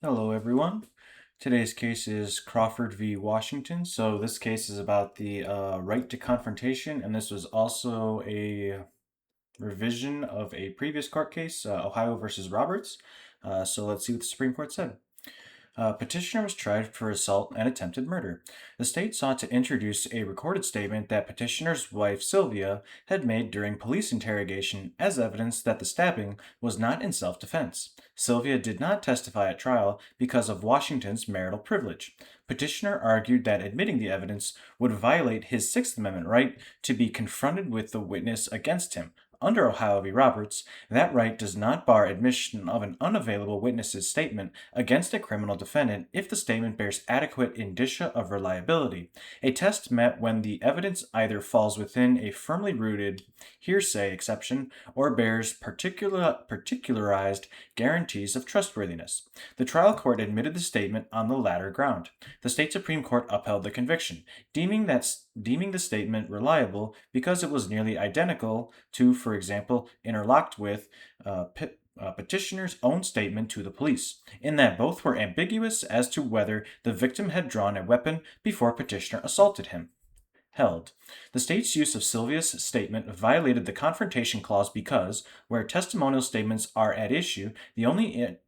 Hello, everyone. Today's case is Crawford v. Washington. So this case is about the right to confrontation, and this was also a revision of a previous court case, Ohio versus Roberts. So let's see what the Supreme Court said. Petitioner was tried for assault and attempted murder. The state sought to introduce a recorded statement that petitioner's wife, Sylvia, had made during police interrogation as evidence that the stabbing was not in self-defense. Sylvia did not testify at trial because of Washington's marital privilege. Petitioner argued that admitting the evidence would violate his Sixth Amendment right to be confronted with the witness against him. Under Ohio v. Roberts, that right does not bar admission of an unavailable witness's statement against a criminal defendant if the statement bears adequate indicia of reliability, a test met when the evidence either falls within a firmly rooted hearsay exception or bears particularized guarantees of trustworthiness. The trial court admitted the statement on the latter ground. The state Supreme Court upheld the conviction, deeming the statement reliable because it was nearly identical to, for example, interlocked with petitioner's own statement to the police, in that both were ambiguous as to whether the victim had drawn a weapon before petitioner assaulted him. Held. The state's use of Sylvia's statement violated the Confrontation Clause because, where testimonial statements are at issue, the only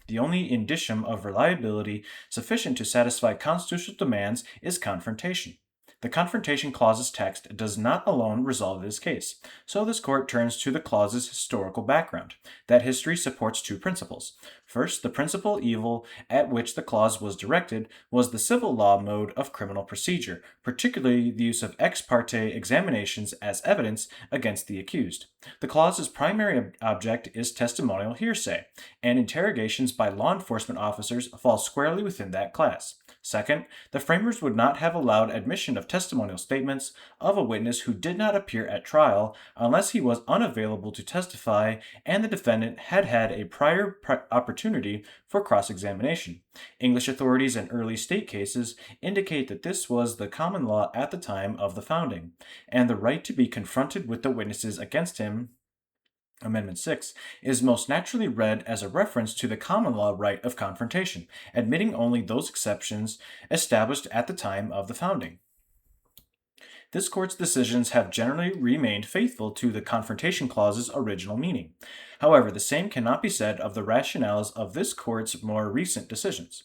indicium of reliability sufficient to satisfy constitutional demands is confrontation. The Confrontation Clause's text does not alone resolve this case, so this court turns to the clause's historical background. That history supports two principles. First, the principal evil at which the clause was directed was the civil law mode of criminal procedure, particularly the use of ex parte examinations as evidence against the accused. The clause's primary object is testimonial hearsay, and interrogations by law enforcement officers fall squarely within that class. Second, the framers would not have allowed admission of testimonial statements of a witness who did not appear at trial unless he was unavailable to testify and the defendant had had a prior opportunity for cross-examination. English authorities in early state cases indicate that this was the common law at the time of the founding, and the right to be confronted with the witnesses against him, Amendment 6, is most naturally read as a reference to the common law right of confrontation, admitting only those exceptions established at the time of the founding. This court's decisions have generally remained faithful to the Confrontation Clause's original meaning. However, the same cannot be said of the rationales of this court's more recent decisions.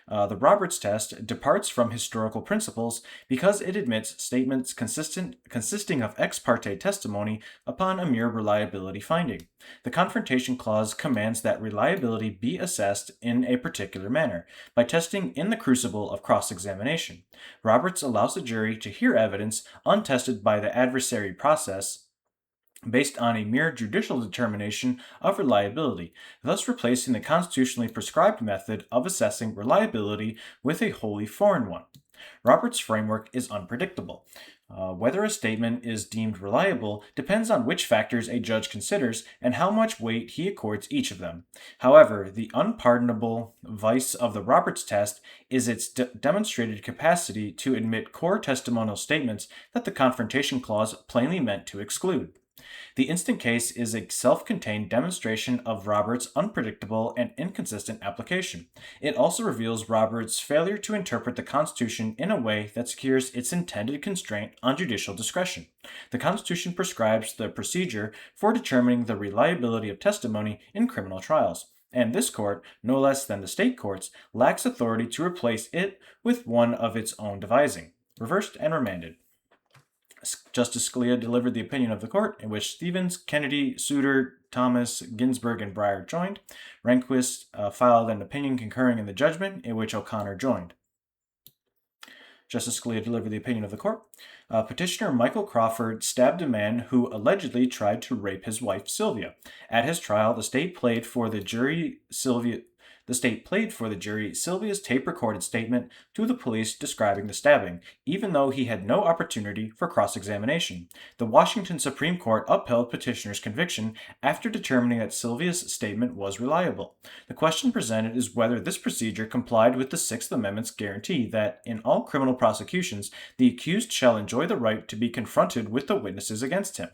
The Roberts test departs from historical principles because it admits statements consisting of ex parte testimony upon a mere reliability finding. The Confrontation Clause commands that reliability be assessed in a particular manner, by testing in the crucible of cross-examination. Roberts allows the jury to hear evidence untested by the adversary process based on a mere judicial determination of reliability, thus replacing the constitutionally prescribed method of assessing reliability with a wholly foreign one. Roberts' framework is unpredictable. Whether a statement is deemed reliable depends on which factors a judge considers and how much weight he accords each of them. However, the unpardonable vice of the Roberts test is its demonstrated capacity to admit core testimonial statements that the Confrontation Clause plainly meant to exclude. The instant case is a self-contained demonstration of Roberts' unpredictable and inconsistent application. It also reveals Roberts' failure to interpret the Constitution in a way that secures its intended constraint on judicial discretion. The Constitution prescribes the procedure for determining the reliability of testimony in criminal trials, and this court, no less than the state courts, lacks authority to replace it with one of its own devising. Reversed and remanded. Justice Scalia delivered the opinion of the court, in which Stevens, Kennedy, Souter, Thomas, Ginsburg, and Breyer joined. Rehnquist filed an opinion concurring in the judgment, in which O'Connor joined. Justice Scalia delivered the opinion of the court. Petitioner Michael Crawford stabbed a man who allegedly tried to rape his wife, Sylvia. At his trial, the state played for the jury Sylvia's tape-recorded statement to the police describing the stabbing, even though he had no opportunity for cross-examination. The Washington Supreme Court upheld petitioner's conviction after determining that Sylvia's statement was reliable. The question presented is whether this procedure complied with the Sixth Amendment's guarantee that, in all criminal prosecutions, the accused shall enjoy the right to be confronted with the witnesses against him.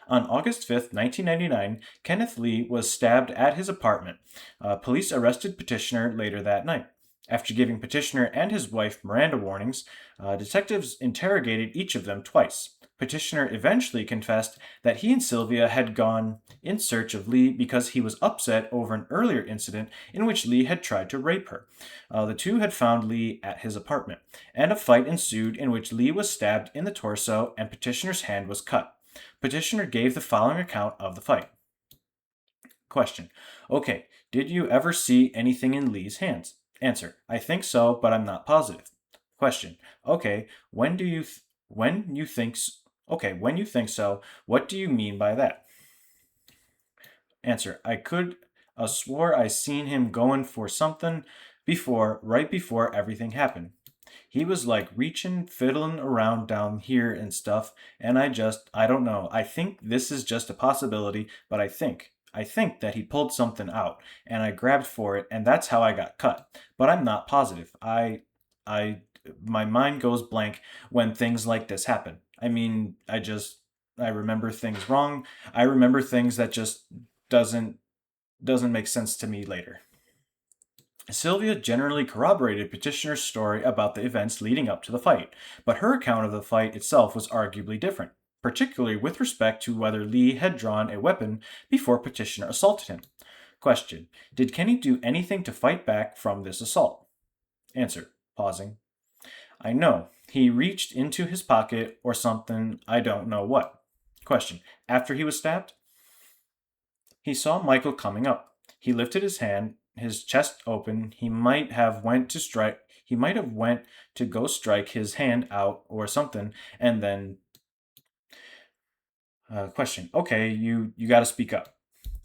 On August 5th, 1999, Kenneth Lee was stabbed at his apartment. Police arrested petitioner later that night. After giving petitioner and his wife Miranda warnings, detectives interrogated each of them twice. Petitioner eventually confessed that he and Sylvia had gone in search of Lee because he was upset over an earlier incident in which Lee had tried to rape her. The two had found Lee at his apartment, and a fight ensued in which Lee was stabbed in the torso and petitioner's hand was cut. Petitioner gave the following account of the fight. Question. Okay, did you ever see anything in Lee's hands? Answer. I think so, but I'm not positive. Question. Okay, when you think so, what do you mean by that? Answer. I could swore I seen him going for something right before everything happened. He was like reaching, fiddling around down here and stuff, and I don't know. I think this is just a possibility, but I think that he pulled something out, and I grabbed for it, and that's how I got cut. But I'm not positive. My mind goes blank when things like this happen. I mean, I remember things wrong. I remember things that just doesn't make sense to me later. Sylvia generally corroborated petitioner's story about the events leading up to the fight, but her account of the fight itself was arguably different, particularly with respect to whether Lee had drawn a weapon before petitioner assaulted him. Question. Did Kenny do anything to fight back from this assault? Answer. Pausing. I know. He reached into his pocket or something, I don't know what. Question. After he was stabbed? He saw Michael coming up. He lifted his hand, his chest open. He might have went to go strike his hand out or something, and then question. Okay, you got to speak up.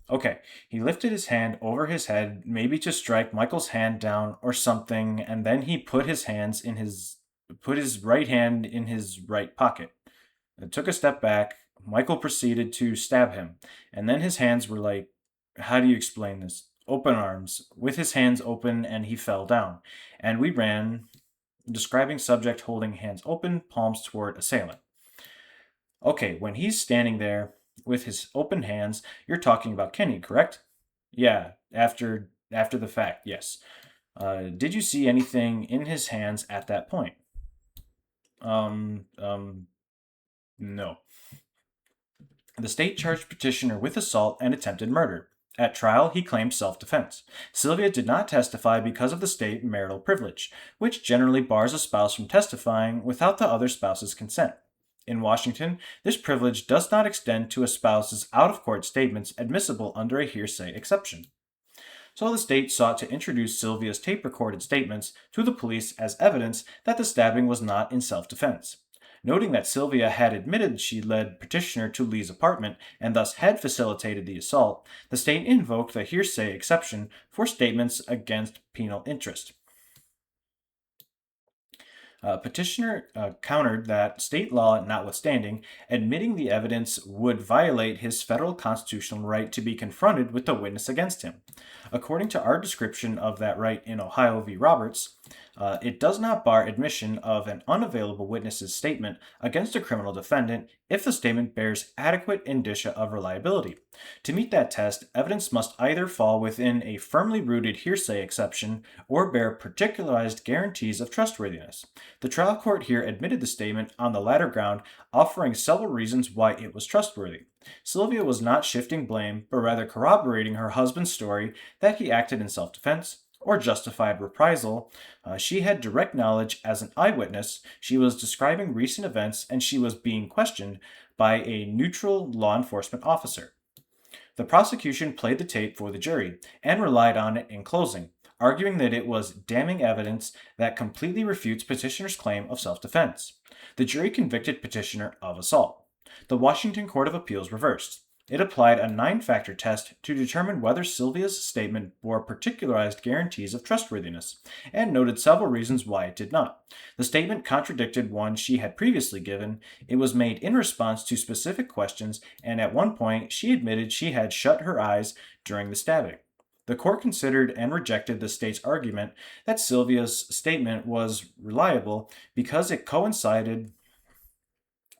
Okay, he lifted his hand over his head, maybe to strike Michael's hand down or something, and then he put his right hand in his right pocket. It took a step back. Michael proceeded to stab him, and then his hands were like, how do you explain this? Open arms, with his hands open, and he fell down. And we ran, describing subject holding hands open, palms toward assailant. Okay, when he's standing there with his open hands, you're talking about Kenny, correct? Yeah, after the fact, yes. Did you see anything in his hands at that point? No. The state charged petitioner with assault and attempted murder. At trial, he claimed self-defense. Sylvia did not testify because of the state marital privilege, which generally bars a spouse from testifying without the other spouse's consent. In Washington, this privilege does not extend to a spouse's out-of-court statements admissible under a hearsay exception. So the state sought to introduce Sylvia's tape-recorded statements to the police as evidence that the stabbing was not in self-defense. Noting that Sylvia had admitted she led petitioner to Lee's apartment and thus had facilitated the assault, the state invoked the hearsay exception for statements against penal interest. Petitioner countered that, state law notwithstanding, admitting the evidence would violate his federal constitutional right to be confronted with the witness against him. According to our description of that right in Ohio v. Roberts, it does not bar admission of an unavailable witness's statement against a criminal defendant if the statement bears adequate indicia of reliability. To meet that test, evidence must either fall within a firmly rooted hearsay exception or bear particularized guarantees of trustworthiness. The trial court here admitted the statement on the latter ground, offering several reasons why it was trustworthy. Sylvia was not shifting blame, but rather corroborating her husband's story that he acted in self-defense or justified reprisal. She had direct knowledge as an eyewitness. She was describing recent events, and she was being questioned by a neutral law enforcement officer. The prosecution played the tape for the jury and relied on it in closing, arguing that it was damning evidence that completely refutes petitioner's claim of self-defense. The jury convicted petitioner of assault. The Washington Court of Appeals reversed. It applied a 9-factor test to determine whether Sylvia's statement bore particularized guarantees of trustworthiness, and noted several reasons why it did not. The statement contradicted one she had previously given. It was made in response to specific questions, and at one point she admitted she had shut her eyes during the stabbing. The court considered and rejected the state's argument that Sylvia's statement was reliable because it coincided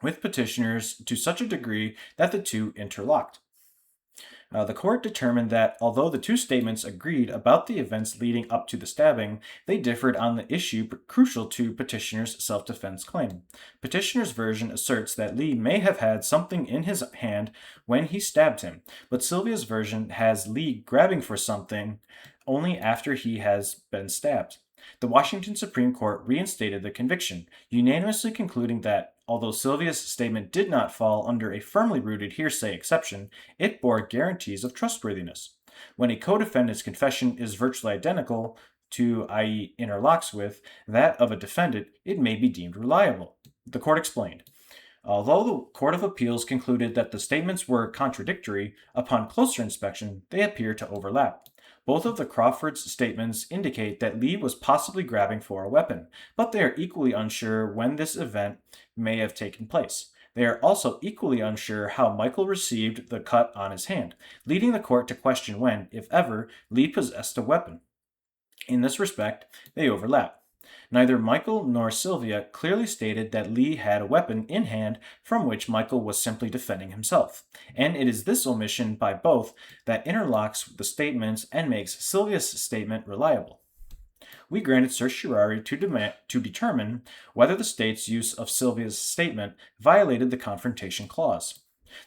with petitioners to such a degree that the two interlocked. The court determined that although the two statements agreed about the events leading up to the stabbing, they differed on the issue crucial to petitioner's self-defense claim. Petitioner's version asserts that Lee may have had something in his hand when he stabbed him, but Sylvia's version has Lee grabbing for something only after he has been stabbed. The Washington Supreme Court reinstated the conviction, unanimously concluding that, although Sylvia's statement did not fall under a firmly rooted hearsay exception, it bore guarantees of trustworthiness. When a co-defendant's confession is virtually identical to, i.e., interlocks with, that of a defendant, it may be deemed reliable. The court explained. Although the Court of Appeals concluded that the statements were contradictory, upon closer inspection, they appear to overlap. Both of the Crawford's statements indicate that Lee was possibly grabbing for a weapon, but they are equally unsure when this event may have taken place. They are also equally unsure how Michael received the cut on his hand, leading the court to question when, if ever, Lee possessed a weapon. In this respect, they overlap. Neither Michael nor Sylvia clearly stated that Lee had a weapon in hand from which Michael was simply defending himself, and it is this omission by both that interlocks the statements and makes Sylvia's statement reliable. We granted certiorari to determine whether the state's use of Sylvia's statement violated the Confrontation Clause.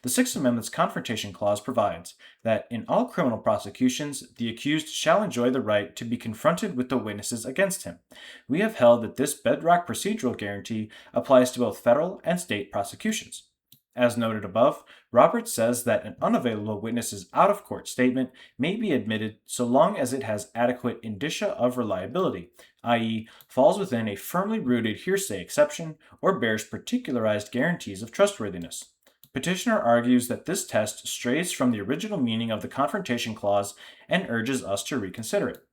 The Sixth Amendment's Confrontation Clause provides that in all criminal prosecutions, the accused shall enjoy the right to be confronted with the witnesses against him. We have held that this bedrock procedural guarantee applies to both federal and state prosecutions. As noted above, Roberts says that an unavailable witness's out-of-court statement may be admitted so long as it has adequate indicia of reliability, i.e., falls within a firmly rooted hearsay exception or bears particularized guarantees of trustworthiness. Petitioner argues that this test strays from the original meaning of the Confrontation Clause and urges us to reconsider it.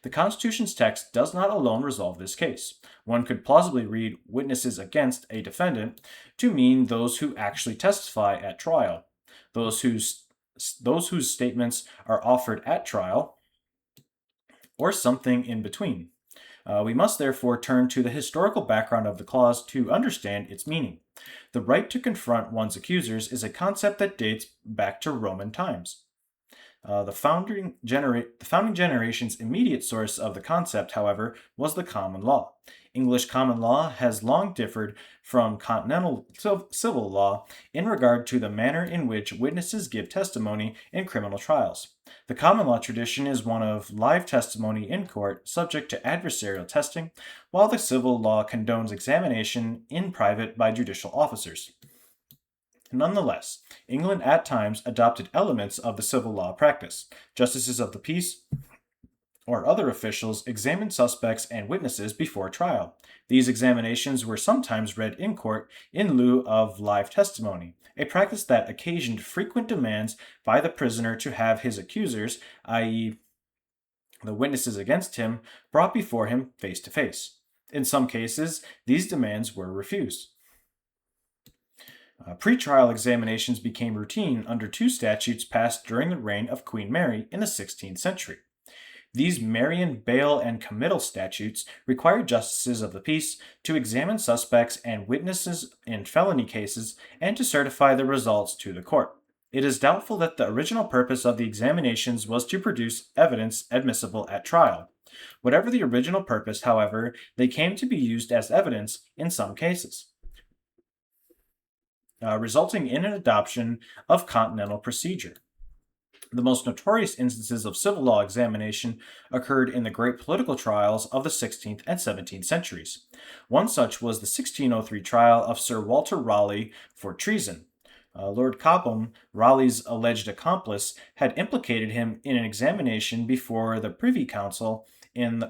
The Constitution's text does not alone resolve this case. One could plausibly read witnesses against a defendant to mean those who actually testify at trial, those whose statements are offered at trial, or something in between. We must therefore turn to the historical background of the clause to understand its meaning. The right to confront one's accusers is a concept that dates back to Roman times. The founding generation's immediate source of the concept, however, was the common law. English common law has long differed from continental civil law in regard to the manner in which witnesses give testimony in criminal trials. The common law tradition is one of live testimony in court, subject to adversarial testing, while the civil law condones examination in private by judicial officers. Nonetheless, England at times adopted elements of the civil law practice. Justices of the peace or other officials examined suspects and witnesses before trial. These examinations were sometimes read in court in lieu of live testimony, a practice that occasioned frequent demands by the prisoner to have his accusers, i.e., the witnesses against him, brought before him face to face. In some cases, these demands were refused. Pre-trial examinations became routine under two statutes passed during the reign of Queen Mary in the 16th century. These Marian bail and committal statutes required justices of the peace to examine suspects and witnesses in felony cases and to certify the results to the court. It is doubtful that the original purpose of the examinations was to produce evidence admissible at trial. Whatever the original purpose, however, they came to be used as evidence in some cases, resulting in an adoption of continental procedure. The most notorious instances of civil law examination occurred in the great political trials of the 16th and 17th centuries. One such was the 1603 trial of Sir Walter Raleigh for treason. Lord Cobham, Raleigh's alleged accomplice, had implicated him in an examination before the Privy Council in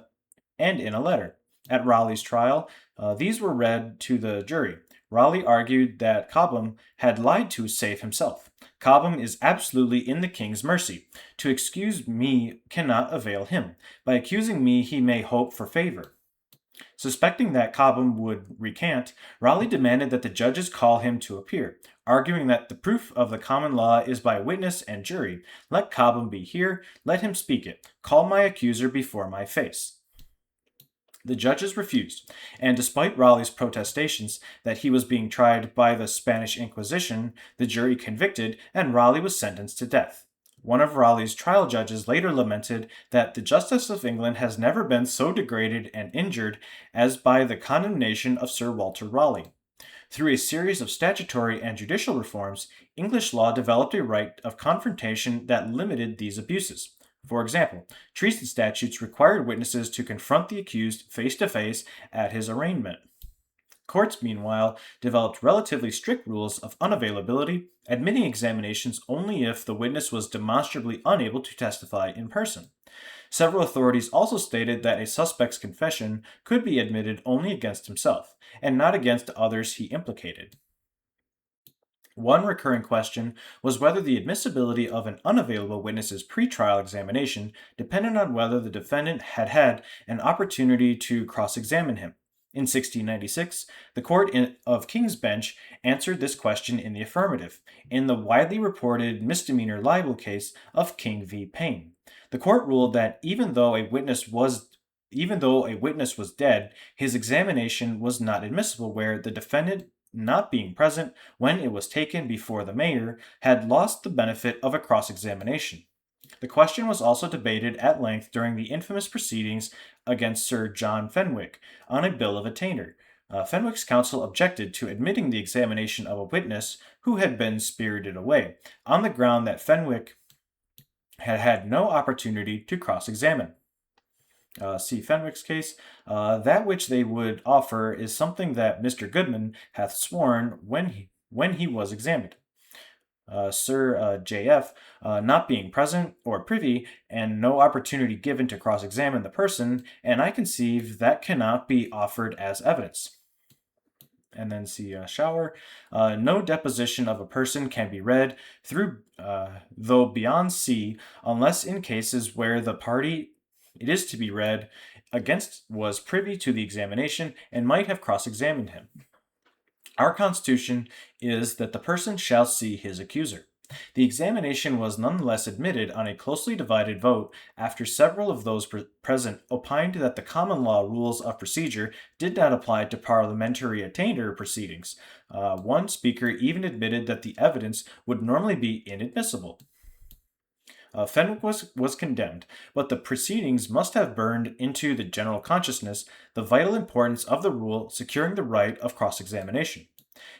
a letter. At Raleigh's trial, these were read to the jury. Raleigh argued that Cobham had lied to save himself. Cobham is absolutely in the king's mercy. To excuse me cannot avail him. By accusing me he may hope for favor. Suspecting that Cobham would recant, Raleigh demanded that the judges call him to appear, arguing that the proof of the common law is by witness and jury. Let Cobham be here, let him speak it. Call my accuser before my face. The judges refused, and despite Raleigh's protestations that he was being tried by the Spanish Inquisition, the jury convicted and Raleigh was sentenced to death. One of Raleigh's trial judges later lamented that the justice of England has never been so degraded and injured as by the condemnation of Sir Walter Raleigh. Through a series of statutory and judicial reforms, English law developed a right of confrontation that limited these abuses. For example, treason statutes required witnesses to confront the accused face to face at his arraignment. Courts, meanwhile, developed relatively strict rules of unavailability, admitting examinations only if the witness was demonstrably unable to testify in person. Several authorities also stated that a suspect's confession could be admitted only against himself, and not against others he implicated. One recurring question was whether the admissibility of an unavailable witness's pretrial examination depended on whether the defendant had had an opportunity to cross examine him. In 1696, the Court of King's Bench answered this question in the affirmative, in the widely reported misdemeanor libel case of King v. Payne. The court ruled that even though a witness was dead, his examination was not admissible where the defendant, not being present when it was taken before the mayor, had lost the benefit of a cross examination. The question was also debated at length during the infamous proceedings against Sir John Fenwick on a bill of attainder. Fenwick's counsel objected to admitting the examination of a witness who had been spirited away, on the ground that Fenwick had had no opportunity to cross examine. See Fenwick's case. That which they would offer is something that Mr. Goodman hath sworn when he was examined. Sir J.F., not being present or privy, and no opportunity given to cross examine the person, and I conceive that cannot be offered as evidence. And then see Shower. No deposition of a person can be read through, though beyond C, unless in cases where the party it is to be read against was privy to the examination and might have cross-examined him. Our Constitution is that the person shall see his accuser. The examination was nonetheless admitted on a closely divided vote after several of those present opined that the common law rules of procedure did not apply to parliamentary attainder proceedings. One speaker even admitted that the evidence would normally be inadmissible. Fenwick was condemned, but the proceedings must have burned into the general consciousness the vital importance of the rule securing the right of cross-examination.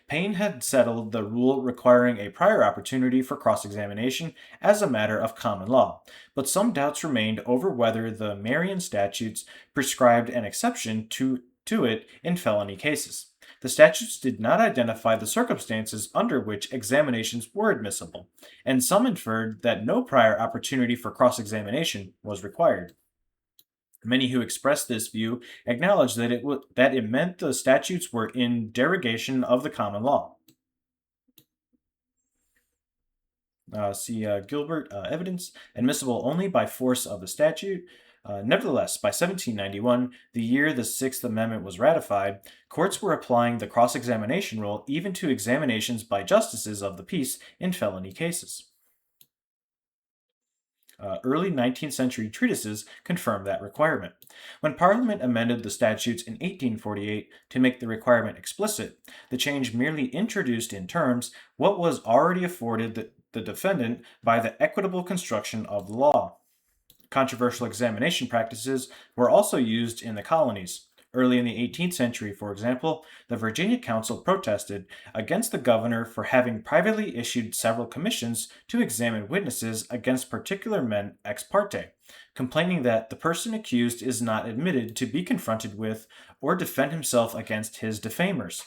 Payne had settled the rule requiring a prior opportunity for cross-examination as a matter of common law, but some doubts remained over whether the Marian statutes prescribed an exception to it in felony cases. The statutes did not identify the circumstances under which examinations were admissible, and some inferred that no prior opportunity for cross-examination was required. Many who expressed this view acknowledged that it meant the statutes were in derogation of the common law. See Gilbert, evidence admissible only by force of the statute. Nevertheless, by 1791, the year the Sixth Amendment was ratified, courts were applying the cross-examination rule even to examinations by justices of the peace in felony cases. Early 19th century treatises confirmed that requirement. When Parliament amended the statutes in 1848 to make the requirement explicit, the change merely introduced in terms what was already afforded the defendant by the equitable construction of the law. Controversial examination practices were also used in the colonies. Early in the 18th century, for example, the Virginia Council protested against the governor for having privately issued several commissions to examine witnesses against particular men ex parte, complaining that the person accused is not admitted to be confronted with or defend himself against his defamers.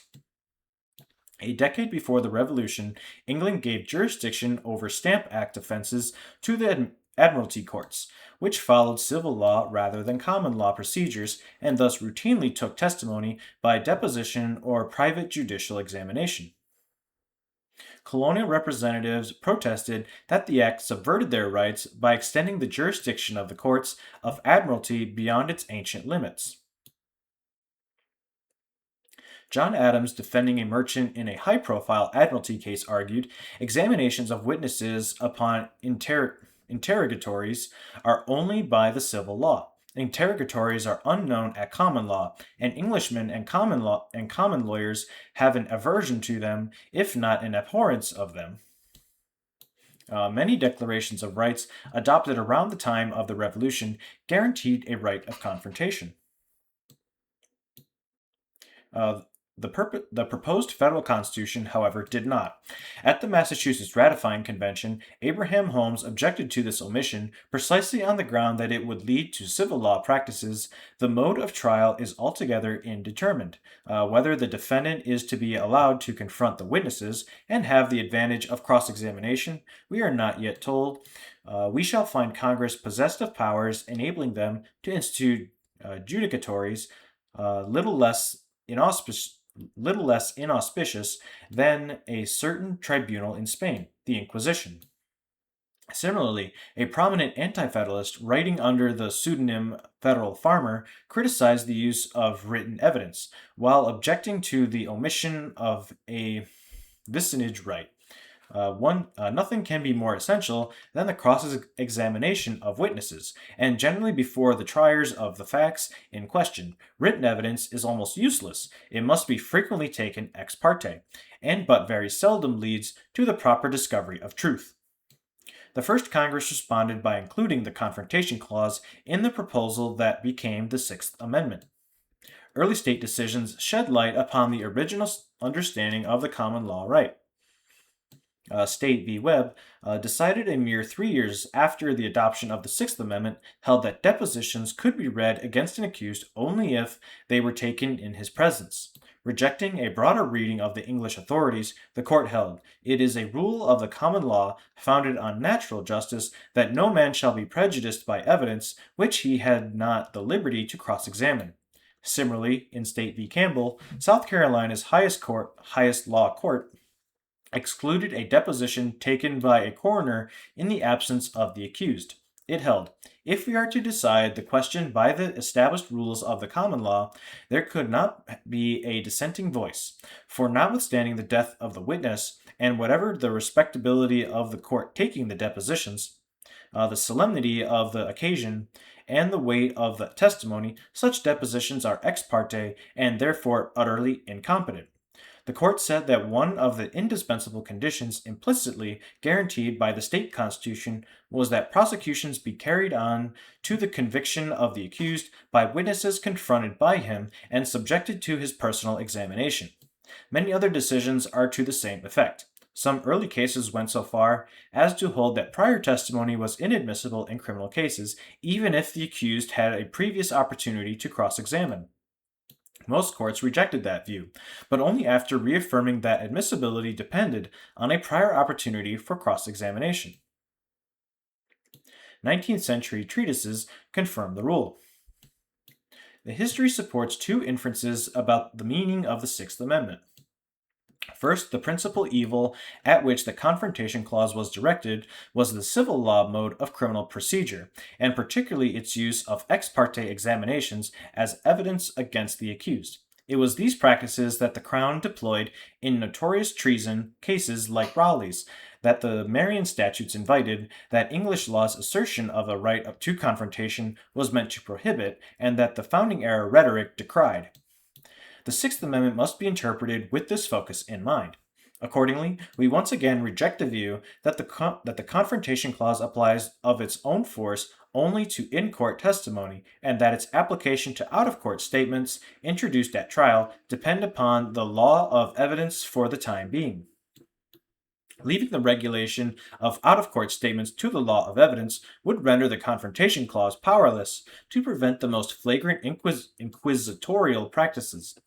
A decade before the Revolution, England gave jurisdiction over Stamp Act offenses to the Admiralty courts, which followed civil law rather than common law procedures and thus routinely took testimony by deposition or private judicial examination. Colonial representatives protested that the act subverted their rights by extending the jurisdiction of the courts of admiralty beyond its ancient limits. John Adams, defending a merchant in a high-profile admiralty case, argued examinations of witnesses upon interrogatories are only by the civil law. Interrogatories are unknown at common law, and Englishmen and common lawyers have an aversion to them, if not an abhorrence of them. Many declarations of rights adopted around the time of the Revolution guaranteed a right of confrontation. Uh, the proposed federal constitution, however, did not. At the Massachusetts ratifying convention, Abraham Holmes objected to this omission precisely on the ground that it would lead to civil law practices. The mode of trial is altogether indeterminate. Whether the defendant is to be allowed to confront the witnesses and have the advantage of cross examination, we are not yet told. We shall find Congress possessed of powers enabling them to institute judicatories little less inauspicious than a certain tribunal in Spain, the Inquisition. Similarly, a prominent anti Federalist writing under the pseudonym Federal Farmer criticized the use of written evidence, while objecting to the omission of a vicinage right. Nothing can be more essential than the cross-examination of witnesses, and generally before the triers of the facts in question, written evidence is almost useless. It must be frequently taken ex parte, and but very seldom leads to the proper discovery of truth. The first Congress responded by including the Confrontation Clause in the proposal that became the Sixth Amendment. Early state decisions shed light upon the original understanding of the common law right. State v. Webb, decided a mere 3 years after the adoption of the Sixth Amendment, held that depositions could be read against an accused only if they were taken in his presence. Rejecting a broader reading of the English authorities, the court held, "It is a rule of the common law, founded on natural justice, that no man shall be prejudiced by evidence which he had not the liberty to cross-examine." Similarly, in State v. Campbell, South Carolina's highest law court, excluded a deposition taken by a coroner in the absence of the accused. It held, "If we are to decide the question by the established rules of the common law, there could not be a dissenting voice, for notwithstanding the death of the witness, and whatever the respectability of the court taking the depositions, the solemnity of the occasion, and the weight of the testimony, such depositions are ex parte and therefore utterly incompetent." The court said that one of the indispensable conditions implicitly guaranteed by the state constitution was that prosecutions be carried on to the conviction of the accused by witnesses confronted by him and subjected to his personal examination. Many other decisions are to the same effect. Some early cases went so far as to hold that prior testimony was inadmissible in criminal cases, even if the accused had a previous opportunity to cross-examine. Most courts rejected that view, but only after reaffirming that admissibility depended on a prior opportunity for cross-examination. 19th century treatises confirm the rule. The history supports two inferences about the meaning of the Sixth Amendment. First, the principal evil at which the Confrontation Clause was directed was the civil law mode of criminal procedure, and particularly its use of ex parte examinations as evidence against the accused. It was these practices that the Crown deployed in notorious treason cases like Raleigh's, that the Marian statutes invited, that English law's assertion of a right to confrontation was meant to prohibit, and that the founding era rhetoric decried. The Sixth Amendment must be interpreted with this focus in mind. Accordingly, we once again reject the view that the Confrontation Clause applies of its own force only to in-court testimony, and that its application to out-of-court statements introduced at trial depend upon the law of evidence for the time being. Leaving the regulation of out-of-court statements to the law of evidence would render the Confrontation Clause powerless to prevent the most flagrant inquisitorial practices.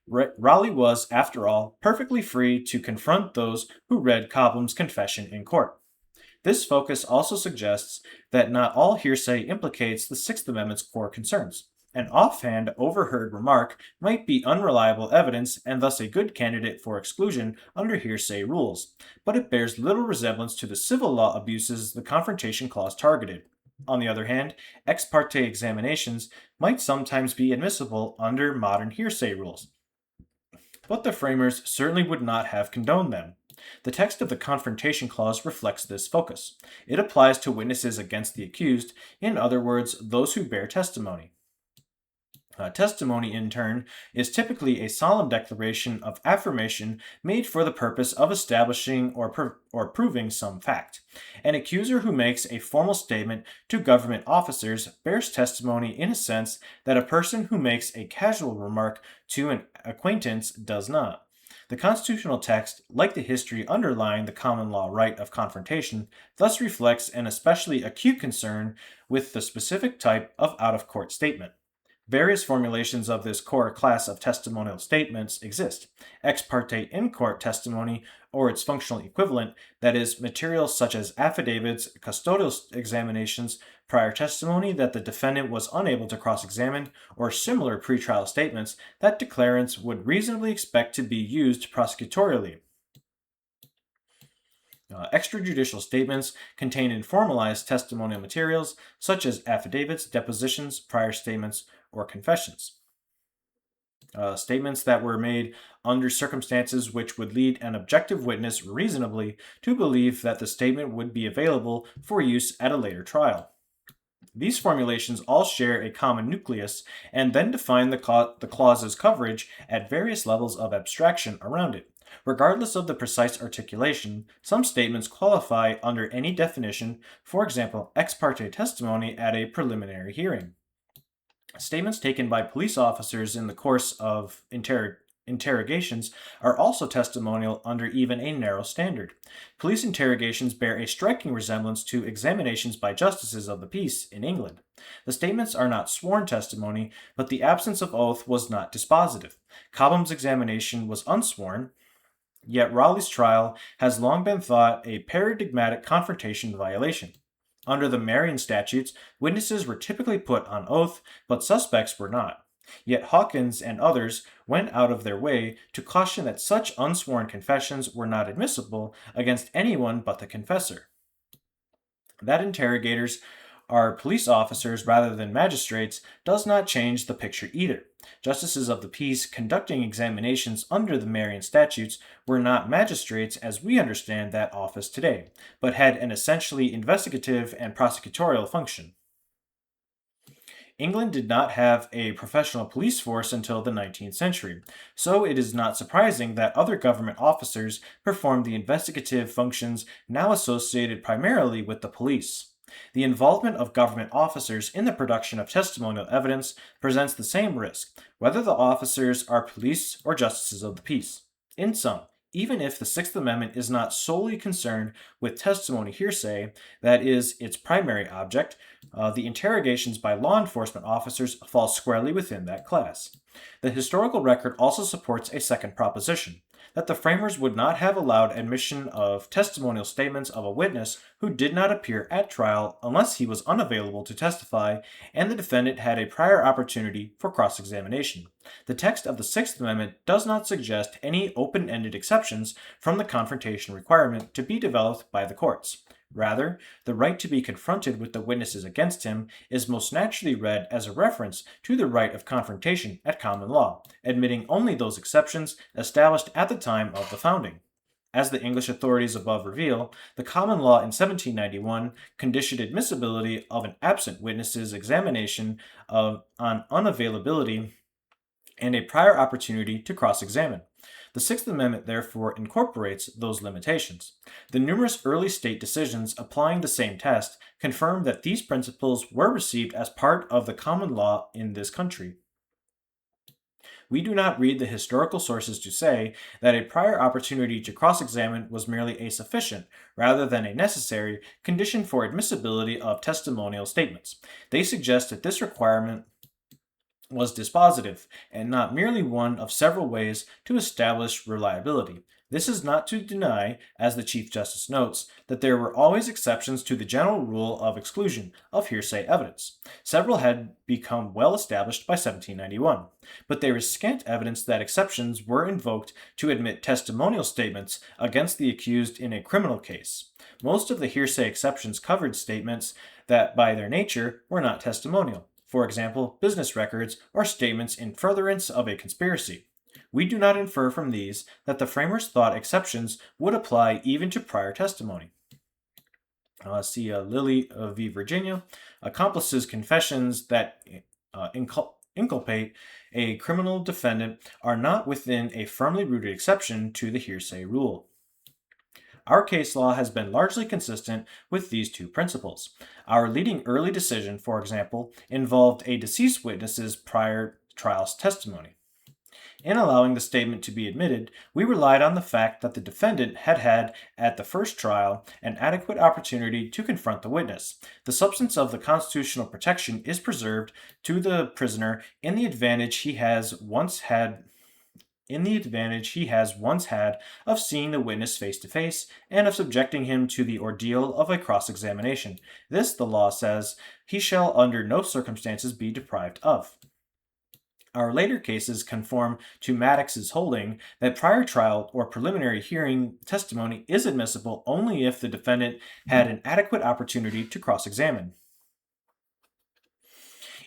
Raleigh was, after all, perfectly free to confront those who read Cobham's confession in court. This focus also suggests that not all hearsay implicates the Sixth Amendment's core concerns. An offhand, overheard remark might be unreliable evidence and thus a good candidate for exclusion under hearsay rules, but it bears little resemblance to the civil law abuses the Confrontation Clause targeted. On the other hand, ex parte examinations might sometimes be admissible under modern hearsay rules, but the framers certainly would not have condoned them. The text of the Confrontation Clause reflects this focus. It applies to witnesses against the accused, in other words, those who bear testimony. Testimony, in turn, is typically a solemn declaration of affirmation made for the purpose of establishing or proving some fact. An accuser who makes a formal statement to government officers bears testimony in a sense that a person who makes a casual remark to an acquaintance does not. The constitutional text, like the history underlying the common law right of confrontation, thus reflects an especially acute concern with the specific type of out of court statement. Various formulations of this core class of testimonial statements exist. Ex parte in court testimony, or its functional equivalent, that is, materials such as affidavits, custodial examinations, prior testimony that the defendant was unable to cross examine, or similar pretrial statements that declarants would reasonably expect to be used prosecutorially. Extrajudicial statements contain informalized testimonial materials such as affidavits, depositions, prior statements, or confessions. Statements that were made under circumstances which would lead an objective witness reasonably to believe that the statement would be available for use at a later trial. These formulations all share a common nucleus and then define the clause's coverage at various levels of abstraction around it. Regardless of the precise articulation, some statements qualify under any definition, for example, ex parte testimony at a preliminary hearing. Statements taken by police officers in the course of interrogations are also testimonial under even a narrow standard. Police interrogations bear a striking resemblance to examinations by justices of the peace in England. The statements are not sworn testimony, but the absence of oath was not dispositive. Cobham's examination was unsworn, yet Raleigh's trial has long been thought a paradigmatic confrontation violation. Under the Marion statutes, witnesses were typically put on oath, but suspects were not. Yet Hawkins and others went out of their way to caution that such unsworn confessions were not admissible against anyone but the confessor. That interrogators are police officers rather than magistrates does not change the picture either. Justices of the peace conducting examinations under the Marion statutes were not magistrates as we understand that office today, but had an essentially investigative and prosecutorial function. England did not have a professional police force until the 19th century, so it is not surprising that other government officers performed the investigative functions now associated primarily with the police. The involvement of government officers in the production of testimonial evidence presents the same risk, whether the officers are police or justices of the peace. In sum, even if the Sixth Amendment is not solely concerned with testimony hearsay, that is, its primary object, the interrogations by law enforcement officers fall squarely within that class. The historical record also supports a second proposition, that the framers would not have allowed admission of testimonial statements of a witness who did not appear at trial unless he was unavailable to testify and the defendant had a prior opportunity for cross-examination. The text of the Sixth Amendment does not suggest any open-ended exceptions from the confrontation requirement to be developed by the courts. Rather, the right to be confronted with the witnesses against him is most naturally read as a reference to the right of confrontation at common law, admitting only those exceptions established at the time of the founding. As the English authorities above reveal, the common law in 1791 conditioned admissibility of an absent witness's examination on unavailability and a prior opportunity to cross-examine. The Sixth Amendment therefore incorporates those limitations. The numerous early state decisions applying the same test confirm that these principles were received as part of the common law in this country. We do not read the historical sources to say that a prior opportunity to cross-examine was merely a sufficient, rather than a necessary, condition for admissibility of testimonial statements. They suggest that this requirement was dispositive, and not merely one of several ways to establish reliability. This is not to deny, as the Chief Justice notes, that there were always exceptions to the general rule of exclusion of hearsay evidence. Several had become well established by 1791, but there is scant evidence that exceptions were invoked to admit testimonial statements against the accused in a criminal case. Most of the hearsay exceptions covered statements that, by their nature, were not testimonial. For example, business records or statements in furtherance of a conspiracy. We do not infer from these that the framers thought exceptions would apply even to prior testimony. See Lilly v. Virginia. Accomplices' confessions that inculpate a criminal defendant are not within a firmly rooted exception to the hearsay rule. Our case law has been largely consistent with these two principles. Our leading early decision, for example, involved a deceased witness's prior trial's testimony. In allowing the statement to be admitted, we relied on the fact that the defendant had had, at the first trial, an adequate opportunity to confront the witness. The substance of the constitutional protection is preserved to the prisoner in the advantage he has once had of seeing the witness face to face and of subjecting him to the ordeal of a cross-examination. This, the law says, he shall under no circumstances be deprived of. Our later cases conform to Maddox's holding that prior trial or preliminary hearing testimony is admissible only if the defendant had an adequate opportunity to cross-examine.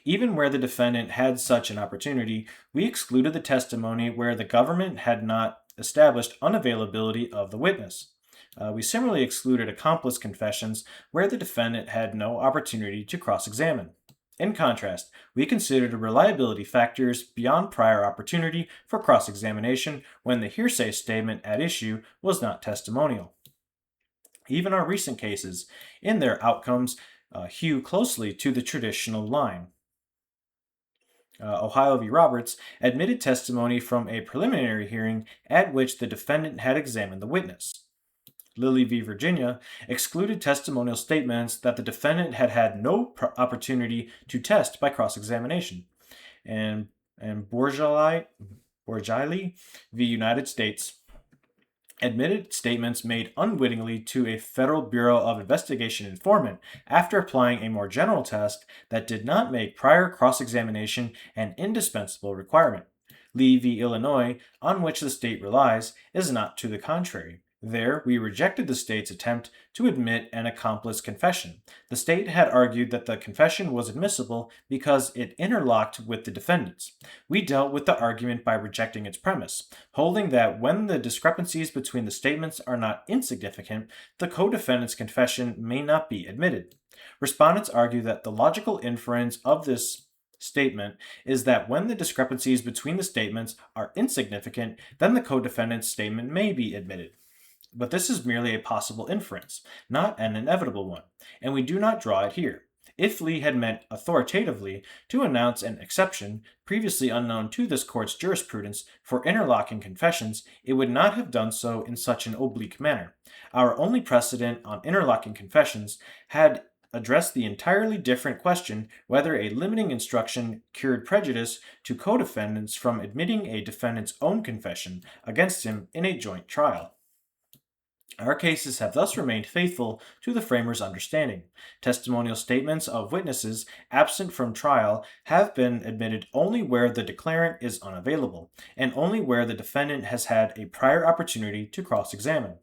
Even where the defendant had such an opportunity, we excluded the testimony where the government had not established unavailability of the witness. We similarly excluded accomplice confessions where the defendant had no opportunity to cross-examine. In contrast, we considered reliability factors beyond prior opportunity for cross-examination when the hearsay statement at issue was not testimonial. Even our recent cases, in their outcomes, hew closely to the traditional line. Ohio v. Roberts admitted testimony from a preliminary hearing at which the defendant had examined the witness. Lilly v. Virginia excluded testimonial statements that the defendant had had no opportunity to test by cross-examination. And Borgili v. United States admitted statements made unwittingly to a Federal Bureau of Investigation informant after applying a more general test that did not make prior cross-examination an indispensable requirement. Lee v. Illinois, on which the state relies, is not to the contrary. There, we rejected the state's attempt to admit an accomplice confession. The state had argued that the confession was admissible because it interlocked with the defendant's. We dealt with the argument by rejecting its premise, holding that when the discrepancies between the statements are not insignificant, the co-defendant's confession may not be admitted. Respondents argue that the logical inference of this statement is that when the discrepancies between the statements are insignificant, then the co-defendant's statement may be admitted. But this is merely a possible inference, not an inevitable one, and we do not draw it here. If Lee had meant authoritatively to announce an exception, previously unknown to this court's jurisprudence, for interlocking confessions, it would not have done so in such an oblique manner. Our only precedent on interlocking confessions had addressed the entirely different question whether a limiting instruction cured prejudice to co-defendants from admitting a defendant's own confession against him in a joint trial. Our cases have thus remained faithful to the framers' understanding. Testimonial statements of witnesses absent from trial have been admitted only where the declarant is unavailable, and only where the defendant has had a prior opportunity to cross-examine.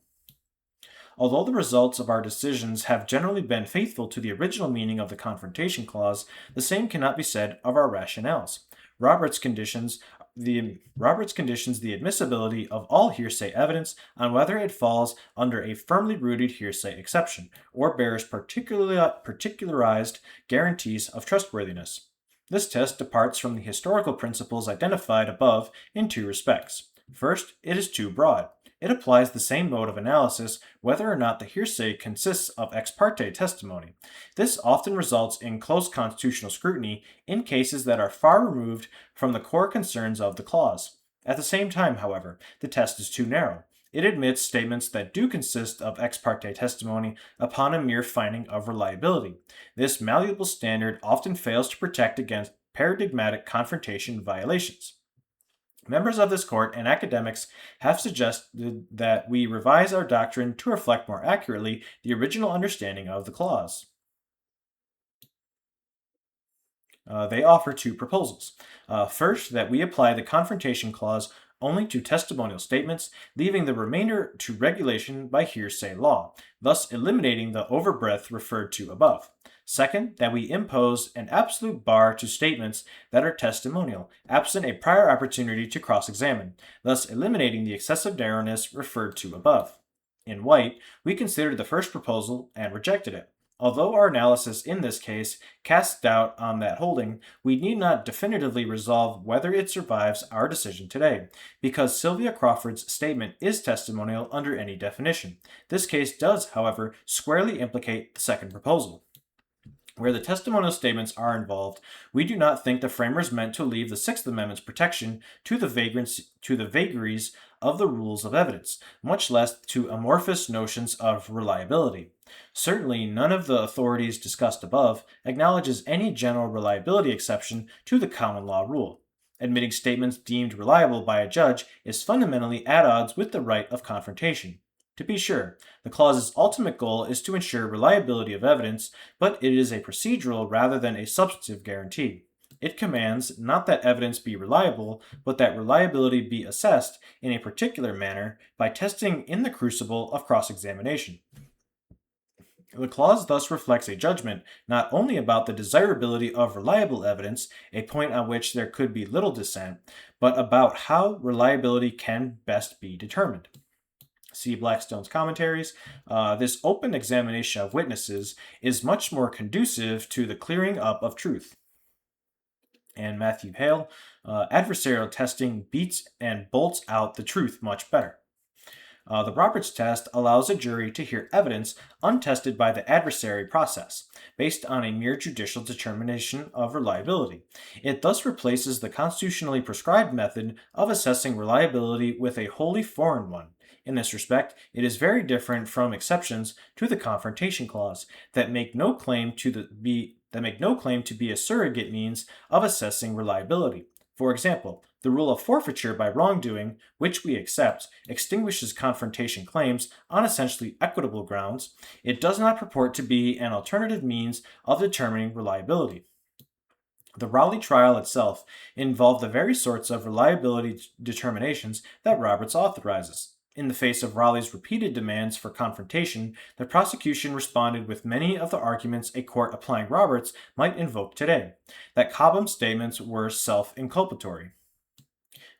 Although the results of our decisions have generally been faithful to the original meaning of the Confrontation Clause, the same cannot be said of our rationales. Roberts conditions the admissibility of all hearsay evidence on whether it falls under a firmly rooted hearsay exception or bears particularized guarantees of trustworthiness. This test departs from the historical principles identified above in two respects. First, it is too broad. It applies the same mode of analysis whether or not the hearsay consists of ex parte testimony. This often results in close constitutional scrutiny in cases that are far removed from the core concerns of the clause. At the same time, however, the test is too narrow. It admits statements that do consist of ex parte testimony upon a mere finding of reliability. This malleable standard often fails to protect against paradigmatic confrontation violations. Members of this court and academics have suggested that we revise our doctrine to reflect more accurately the original understanding of the clause. They offer two proposals. First, that we apply the Confrontation Clause only to testimonial statements, leaving the remainder to regulation by hearsay law, thus eliminating the overbreadth referred to above. Second, that we impose an absolute bar to statements that are testimonial, absent a prior opportunity to cross-examine, thus eliminating the excessive narrowness referred to above. In White, we considered the first proposal and rejected it. Although our analysis in this case casts doubt on that holding, we need not definitively resolve whether it survives our decision today, because Sylvia Crawford's statement is testimonial under any definition. This case does, however, squarely implicate the second proposal. Where the testimonial statements are involved, we do not think the framers meant to leave the Sixth Amendment's protection to the vagaries of the rules of evidence, much less to amorphous notions of reliability. Certainly, none of the authorities discussed above acknowledges any general reliability exception to the common law rule. Admitting statements deemed reliable by a judge is fundamentally at odds with the right of confrontation. To be sure, the clause's ultimate goal is to ensure reliability of evidence, but it is a procedural rather than a substantive guarantee. It commands not that evidence be reliable, but that reliability be assessed in a particular manner by testing in the crucible of cross-examination. The clause thus reflects a judgment not only about the desirability of reliable evidence, a point on which there could be little dissent, but about how reliability can best be determined. See Blackstone's commentaries. This open examination of witnesses is much more conducive to the clearing up of truth. And Matthew Hale, adversarial testing beats and bolts out the truth much better. The Roberts test allows a jury to hear evidence untested by the adversary process, based on a mere judicial determination of reliability. It thus replaces the constitutionally prescribed method of assessing reliability with a wholly foreign one. In this respect, it is very different from exceptions to the Confrontation Clause that make no claim to be a surrogate means of assessing reliability. For example, the rule of forfeiture by wrongdoing, which we accept, extinguishes confrontation claims on essentially equitable grounds. It does not purport to be an alternative means of determining reliability. The Raleigh trial itself involved the very sorts of reliability determinations that Roberts authorizes. In the face of Raleigh's repeated demands for confrontation, the prosecution responded with many of the arguments a court applying Roberts might invoke today: that Cobham's statements were self-inculpatory,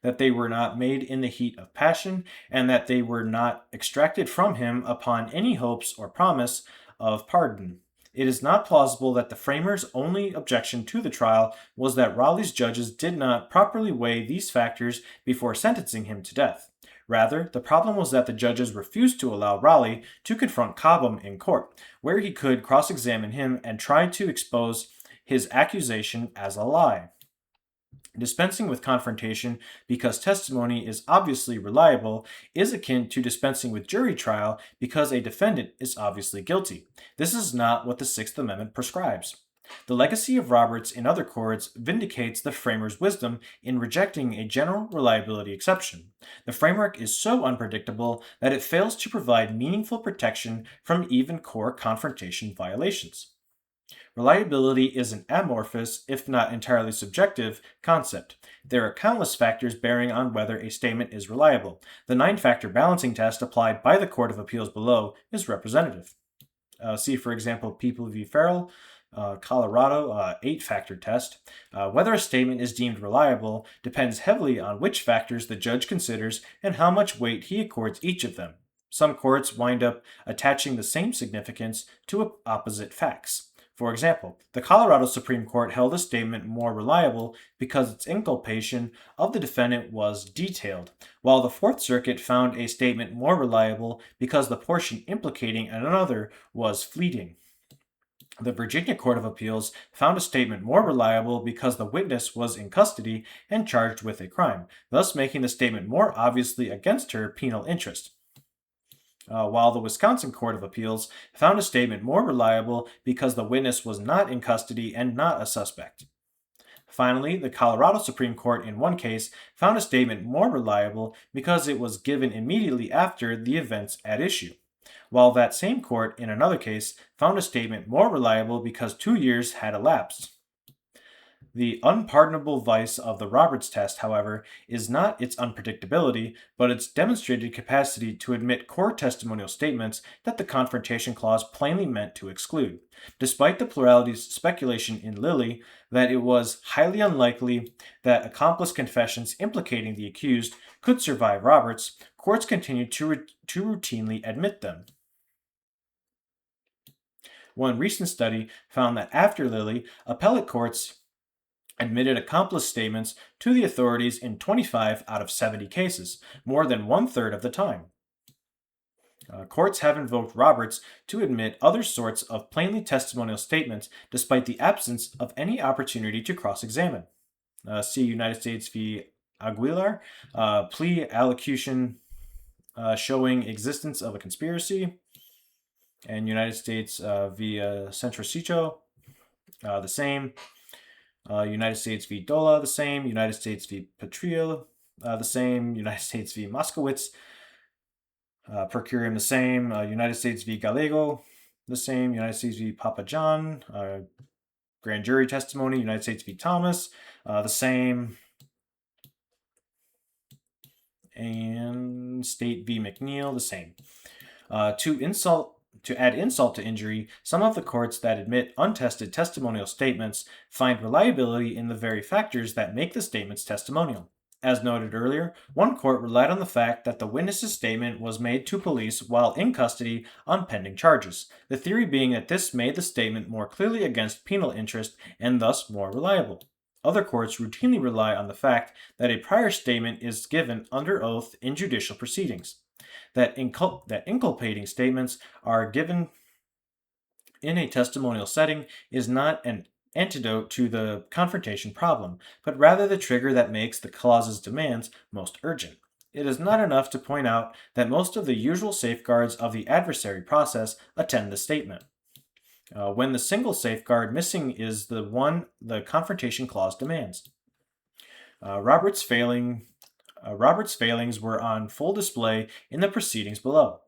that they were not made in the heat of passion, and that they were not extracted from him upon any hopes or promise of pardon. It is not plausible that the framers' only objection to the trial was that Raleigh's judges did not properly weigh these factors before sentencing him to death. Rather, the problem was that the judges refused to allow Raleigh to confront Cobham in court, where he could cross-examine him and try to expose his accusation as a lie. Dispensing with confrontation because testimony is obviously reliable is akin to dispensing with jury trial because a defendant is obviously guilty. This is not what the Sixth Amendment prescribes. The legacy of Roberts in other courts vindicates the framers' wisdom in rejecting a general reliability exception. The framework is so unpredictable that it fails to provide meaningful protection from even core confrontation violations. Reliability is an amorphous, if not entirely subjective, concept. There are countless factors bearing on whether a statement is reliable. The 9-factor balancing test applied by the Court of Appeals below is representative. See, for example, People v. Farrell, Colorado 8-factor test. Whether a statement is deemed reliable depends heavily on which factors the judge considers and how much weight he accords each of them. Some courts wind up attaching the same significance to opposite facts. For example, the Colorado Supreme Court held a statement more reliable because its inculpation of the defendant was detailed, while the Fourth Circuit found a statement more reliable because the portion implicating another was fleeting. The Virginia Court of Appeals found a statement more reliable because the witness was in custody and charged with a crime, thus making the statement more obviously against her penal interest. While the Wisconsin Court of Appeals found a statement more reliable because the witness was not in custody and not a suspect. Finally, the Colorado Supreme Court in one case found a statement more reliable because it was given immediately after the events at issue, while that same court in another case found a statement more reliable because 2 years had elapsed. The unpardonable vice of the Roberts test, however, is not its unpredictability, but its demonstrated capacity to admit core testimonial statements that the Confrontation Clause plainly meant to exclude. Despite the plurality's speculation in Lilly that it was highly unlikely that accomplice confessions implicating the accused could survive Roberts, courts continued to routinely admit them. One recent study found that after Lilly, appellate courts admitted accomplice statements to the authorities in 25 out of 70 cases, more than one-third of the time. Courts have invoked Roberts to admit other sorts of plainly testimonial statements despite the absence of any opportunity to cross examine. See United States v. Aguilar, plea allocution showing existence of a conspiracy, and United States v. Centrocito, the same. United States v. Dola, the same. United States v. Petriel, the same. United States v. Moskowitz, per curiam, the same. United States v. Gallego, the same. United States v. Papa John, grand jury testimony. United States v. Thomas, the same. And State v. McNeil, the same. To add insult to injury, some of the courts that admit untested testimonial statements find reliability in the very factors that make the statements testimonial. As noted earlier, one court relied on the fact that the witness's statement was made to police while in custody on pending charges, the theory being that this made the statement more clearly against penal interest and thus more reliable. Other courts routinely rely on the fact that a prior statement is given under oath in judicial proceedings, that inculpating statements are given in a testimonial setting is not an antidote to the confrontation problem, but rather the trigger that makes the clause's demands most urgent. It is not enough to point out that most of the usual safeguards of the adversary process attend the statement. When the single safeguard missing is the one the Confrontation Clause demands. Roberts' failings were on full display in the proceedings below.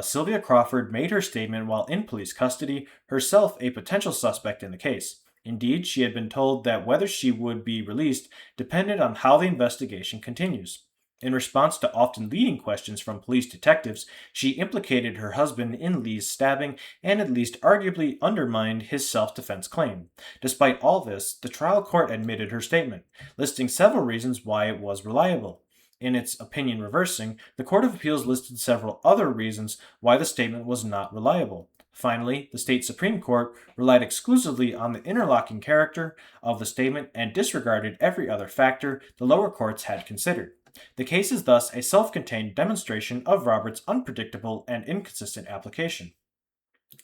Sylvia Crawford made her statement while in police custody, herself a potential suspect in the case. Indeed, she had been told that whether she would be released depended on how the investigation continues. In response to often leading questions from police detectives, she implicated her husband in Lee's stabbing and at least arguably undermined his self-defense claim. Despite all this, the trial court admitted her statement, listing several reasons why it was reliable. In its opinion reversing, the Court of Appeals listed several other reasons why the statement was not reliable. Finally, the state Supreme Court relied exclusively on the interlocking character of the statement and disregarded every other factor the lower courts had considered. The case is thus a self-contained demonstration of Roberts' unpredictable and inconsistent application.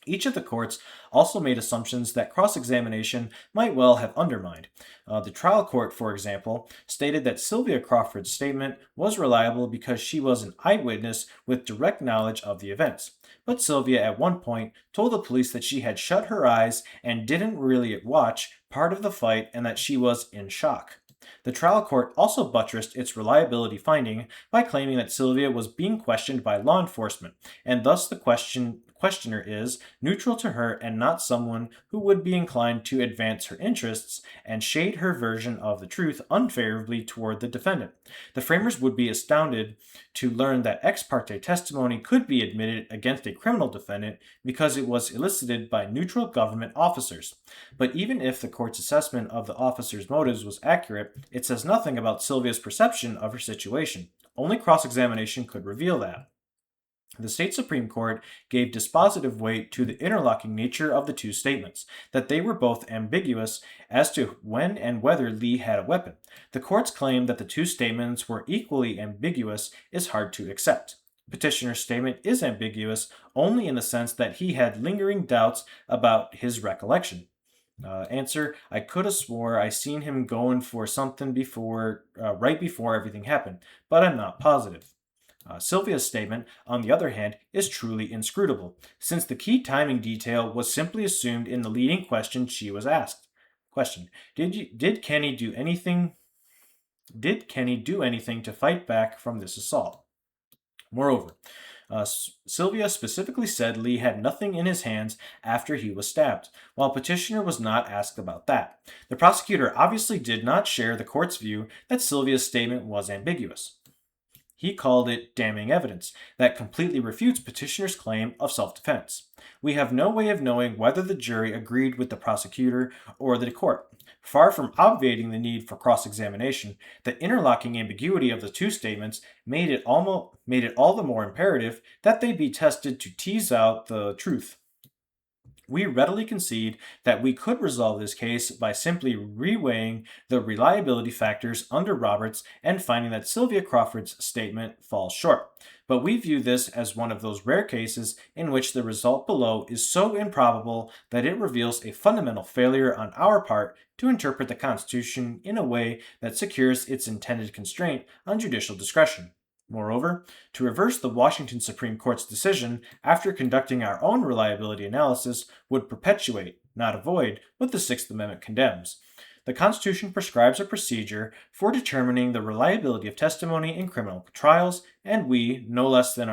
Each of the courts also made assumptions that cross-examination might well have undermined. The trial court, for example, stated that Sylvia Crawford's statement was reliable because she was an eyewitness with direct knowledge of the events. But Sylvia at one point told the police that she had shut her eyes and didn't really watch part of the fight and that she was in shock. The trial court also buttressed its reliability finding by claiming that Sylvia was being questioned by law enforcement, and thus the questioner is neutral to her and not someone who would be inclined to advance her interests and shade her version of the truth unfavorably toward the defendant. The framers would be astounded to learn that ex parte testimony could be admitted against a criminal defendant because it was elicited by neutral government officers. But even if the court's assessment of the officer's motives was accurate, it says nothing about Sylvia's perception of her situation. Only cross-examination could reveal that. The state Supreme Court gave dispositive weight to the interlocking nature of the two statements, that they were both ambiguous as to when and whether Lee had a weapon. The court's claim that the two statements were equally ambiguous is hard to accept. Petitioner's statement is ambiguous only in the sense that he had lingering doubts about his recollection. Answer: I could have swore I seen him going for something right before everything happened, but I'm not positive. Sylvia's statement, on the other hand, is truly inscrutable, since the key timing detail was simply assumed in the leading question she was asked. Question: Did Kenny do anything? Did Kenny do anything to fight back from this assault? Moreover, Sylvia specifically said Lee had nothing in his hands after he was stabbed, while petitioner was not asked about that. The prosecutor obviously did not share the court's view that Sylvia's statement was ambiguous. He called it damning evidence that completely refutes petitioner's claim of self-defense. We have no way of knowing whether the jury agreed with the prosecutor or the court. Far from obviating the need for cross-examination, the interlocking ambiguity of the two statements made it all the more imperative that they be tested to tease out the truth. We readily concede that we could resolve this case by simply reweighing the reliability factors under Roberts and finding that Sylvia Crawford's statement falls short. But we view this as one of those rare cases in which the result below is so improbable that it reveals a fundamental failure on our part to interpret the Constitution in a way that secures its intended constraint on judicial discretion. Moreover, to reverse the Washington Supreme Court's decision after conducting our own reliability analysis would perpetuate, not avoid, what the Sixth Amendment condemns. The Constitution prescribes a procedure for determining the reliability of testimony in criminal trials, and we, no less than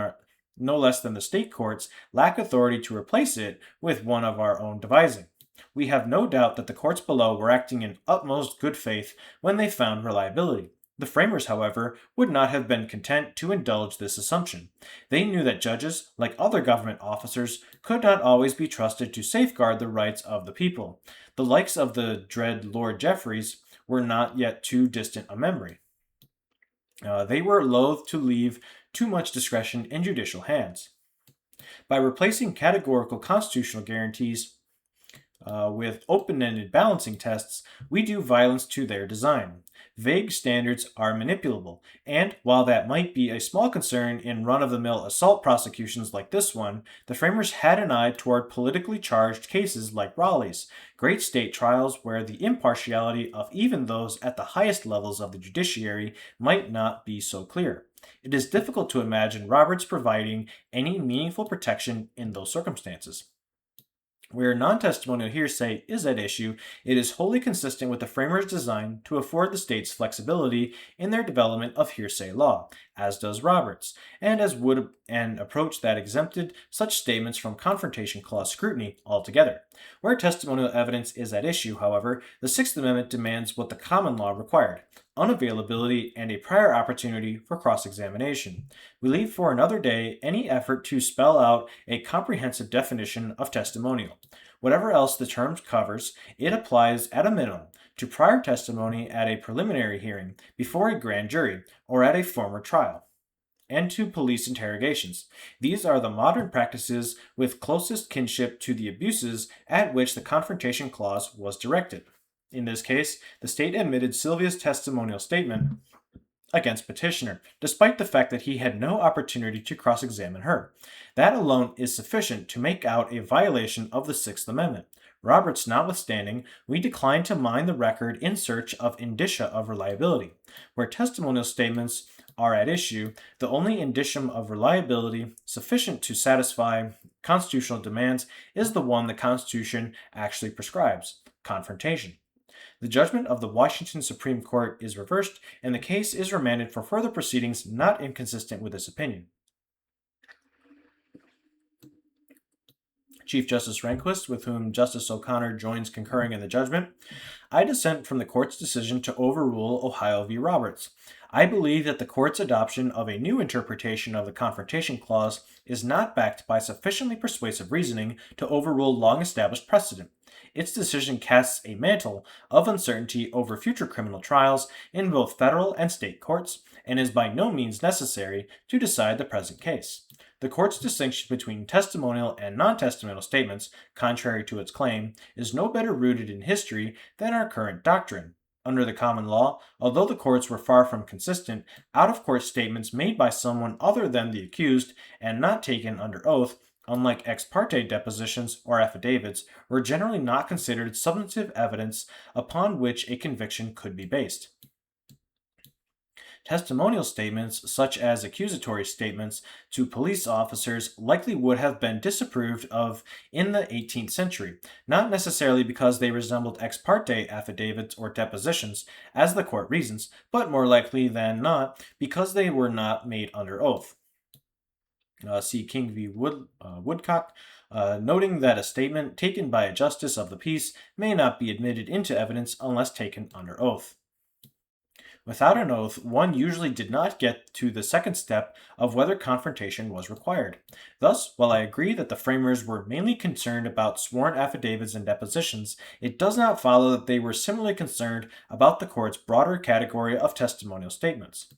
the state courts, lack authority to replace it with one of our own devising. We have no doubt that the courts below were acting in utmost good faith when they found reliability. The framers, however, would not have been content to indulge this assumption. They knew that judges, like other government officers, could not always be trusted to safeguard the rights of the people. The likes of the dread Lord Jeffreys were not yet too distant a memory. They were loath to leave too much discretion in judicial hands. By replacing categorical constitutional guarantees with open-ended balancing tests, we do violence to their design. Vague standards are manipulable, and while that might be a small concern in run-of-the-mill assault prosecutions like this one, the framers had an eye toward politically charged cases like Raleigh's, great state trials where the impartiality of even those at the highest levels of the judiciary might not be so clear. It is difficult to imagine Roberts providing any meaningful protection in those circumstances. Where non-testimonial hearsay is at issue, it is wholly consistent with the framers' design to afford the states flexibility in their development of hearsay law, as does Roberts, and as would an approach that exempted such statements from Confrontation Clause scrutiny altogether. Where testimonial evidence is at issue, however, the Sixth Amendment demands what the common law required: unavailability and a prior opportunity for cross-examination. We leave for another day any effort to spell out a comprehensive definition of testimonial. Whatever else the term covers, it applies at a minimum to prior testimony at a preliminary hearing before a grand jury or at a formal trial, and to police interrogations. These are the modern practices with closest kinship to the abuses at which the Confrontation Clause was directed. In this case, the state admitted Sylvia's testimonial statement against petitioner, despite the fact that he had no opportunity to cross-examine her. That alone is sufficient to make out a violation of the Sixth Amendment. Roberts notwithstanding, we decline to mine the record in search of indicia of reliability. Where testimonial statements are at issue, the only indicium of reliability sufficient to satisfy constitutional demands is the one the Constitution actually prescribes: confrontation. The judgment of the Washington Supreme Court is reversed, and the case is remanded for further proceedings not inconsistent with this opinion. Chief Justice Rehnquist, with whom Justice O'Connor joins concurring in the judgment, I dissent from the court's decision to overrule Ohio v. Roberts. I believe that the court's adoption of a new interpretation of the Confrontation Clause is not backed by sufficiently persuasive reasoning to overrule long-established precedent. Its decision casts a mantle of uncertainty over future criminal trials in both federal and state courts, and is by no means necessary to decide the present case. The court's distinction between testimonial and non-testimonial statements, contrary to its claim, is no better rooted in history than our current doctrine. Under the common law, although the courts were far from consistent, out-of-court statements made by someone other than the accused and not taken under oath, unlike ex parte depositions or affidavits, were generally not considered substantive evidence upon which a conviction could be based. Testimonial statements, such as accusatory statements to police officers, likely would have been disapproved of in the 18th century, not necessarily because they resembled ex parte affidavits or depositions, as the court reasons, but more likely than not because they were not made under oath. See King v. Woodcock, noting that a statement taken by a justice of the peace may not be admitted into evidence unless taken under oath. Without an oath, one usually did not get to the second step of whether confrontation was required. Thus, while I agree that the framers were mainly concerned about sworn affidavits and depositions, it does not follow that they were similarly concerned about the court's broader category of testimonial statements.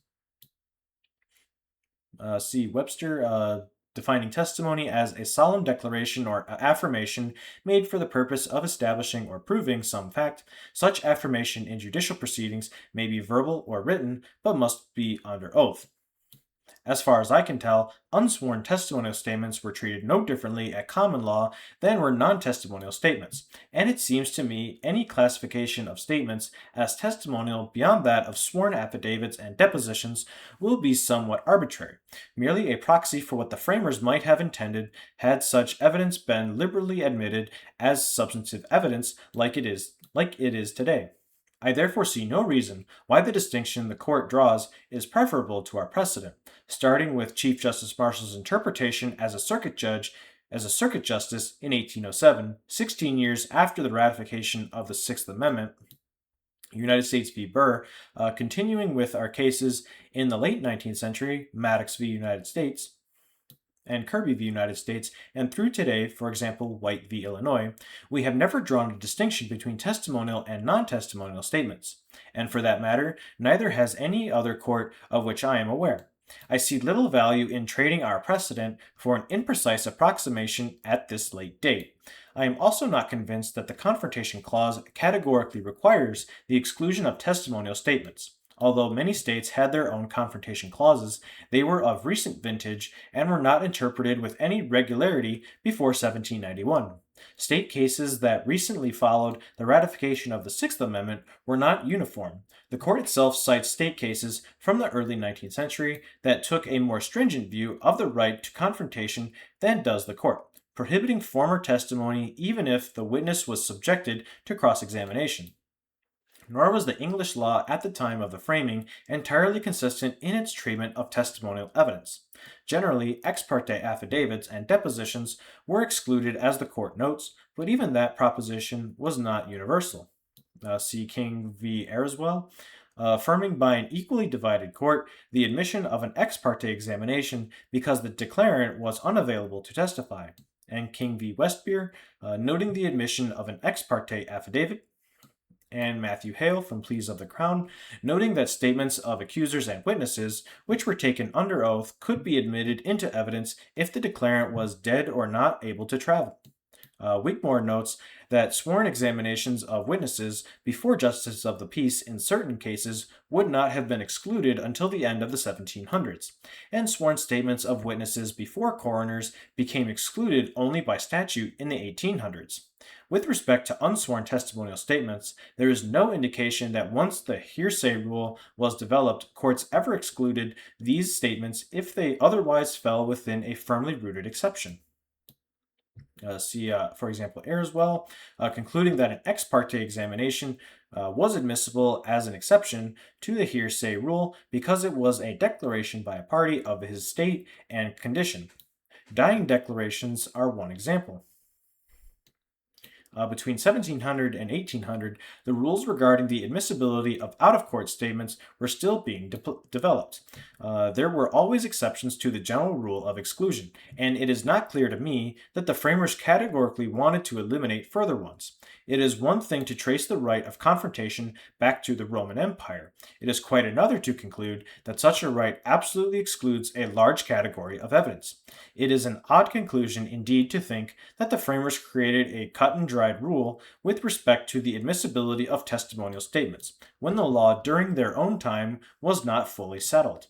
See Webster, defining testimony as a solemn declaration or affirmation made for the purpose of establishing or proving some fact. Such affirmation in judicial proceedings may be verbal or written, but must be under oath. As far as I can tell, unsworn testimonial statements were treated no differently at common law than were non testimonial statements, and it seems to me any classification of statements as testimonial beyond that of sworn affidavits and depositions will be somewhat arbitrary, merely a proxy for what the framers might have intended had such evidence been liberally admitted as substantive evidence like it is today. I therefore see no reason why the distinction the court draws is preferable to our precedent, starting with Chief Justice Marshall's interpretation as a circuit justice in 1807, 16 years after the ratification of the Sixth Amendment, United States v. Burr, continuing with our cases in the late 19th century, Maddox v. United States, and Kirby v. United States, and through today, for example, White v. Illinois, we have never drawn a distinction between testimonial and non-testimonial statements. And for that matter, neither has any other court of which I am aware. I see little value in trading our precedent for an imprecise approximation at this late date. I am also not convinced that the Confrontation Clause categorically requires the exclusion of testimonial statements. Although many states had their own confrontation clauses, they were of recent vintage and were not interpreted with any regularity before 1791. State cases that recently followed the ratification of the Sixth Amendment were not uniform. The court itself cites state cases from the early 19th century that took a more stringent view of the right to confrontation than does the court, prohibiting former testimony even if the witness was subjected to cross-examination. Nor was the English law at the time of the framing entirely consistent in its treatment of testimonial evidence. Generally, ex parte affidavits and depositions were excluded as the court notes, but even that proposition was not universal. See King v. Areswell, affirming by an equally divided court the admission of an ex parte examination because the declarant was unavailable to testify, and King v. Westbier, noting the admission of an ex parte affidavit, and Matthew Hale from Pleas of the Crown, noting that statements of accusers and witnesses, which were taken under oath, could be admitted into evidence if the declarant was dead or not able to travel. Wigmore notes that sworn examinations of witnesses before justices of the peace in certain cases would not have been excluded until the end of the 1700s, and sworn statements of witnesses before coroners became excluded only by statute in the 1800s. With respect to unsworn testimonial statements, there is no indication that once the hearsay rule was developed, courts ever excluded these statements if they otherwise fell within a firmly rooted exception. For example, Areswell, concluding that an ex parte examination was admissible as an exception to the hearsay rule because it was a declaration by a party of his state and condition. Dying declarations are one example. Between 1700 and 1800, the rules regarding the admissibility of out-of-court statements were still being developed. There were always exceptions to the general rule of exclusion, and it is not clear to me that the framers categorically wanted to eliminate further ones. It is one thing to trace the right of confrontation back to the Roman Empire. It is quite another to conclude that such a right absolutely excludes a large category of evidence. It is an odd conclusion indeed to think that the framers created a cut-and-dried rule with respect to the admissibility of testimonial statements, when the law during their own time was not fully settled.